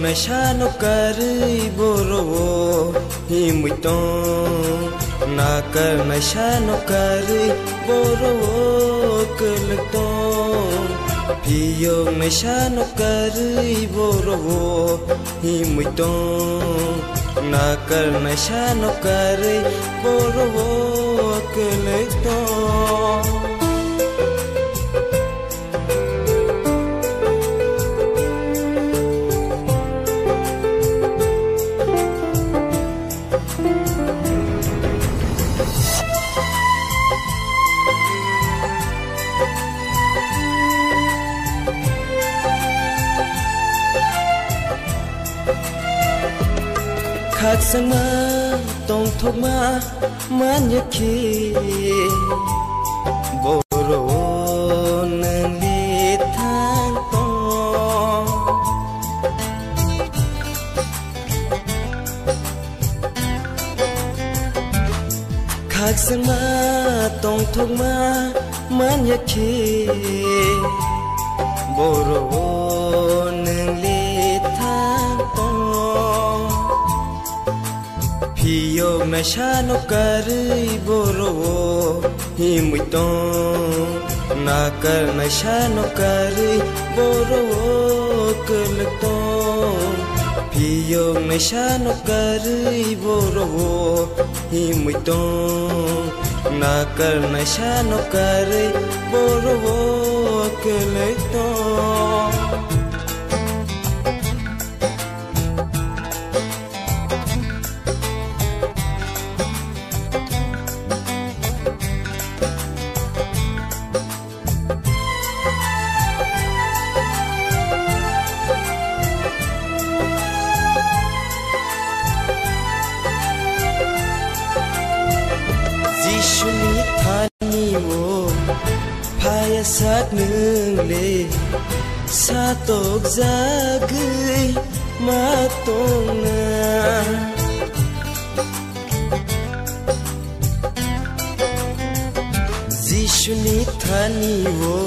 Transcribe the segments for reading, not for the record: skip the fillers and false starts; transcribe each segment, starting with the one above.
nashá no cari borowo hi muitong nakar nashá no cari borowo keltong piyo nashá no cari borowo hi muitong nakar nashá no cari borowo keltong khát sang ma tông thốc ma man nhớ khi bồ rô nâng đi thang to khát sang ma tông thốc ma man nhớ khi bồ rô nâng đi thang to piyo nashá no cari borowo hi muitong nakar nashá no cari borowo keltong piyo nashá no cari borowo hi muitong nakar nashá no cari borowo keltong Shuni thani wo phaya sát nương lệ sa tộc ra gửi ma tông na Shuni thani wo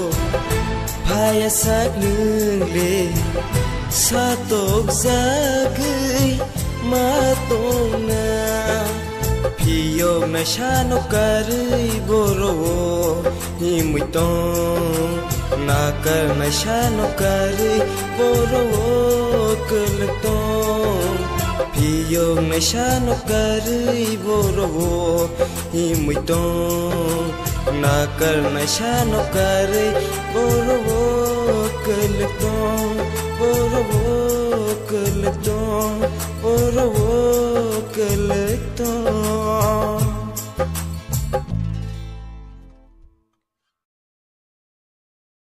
phaya sát nương lệ sa tộc ra gửi ma tông na piyo nashá no cari borowo hi muitong nakar nashá no cari borowo keltong piyo nashá no cari borowo hi muitong nakar nashá no cari borowo keltong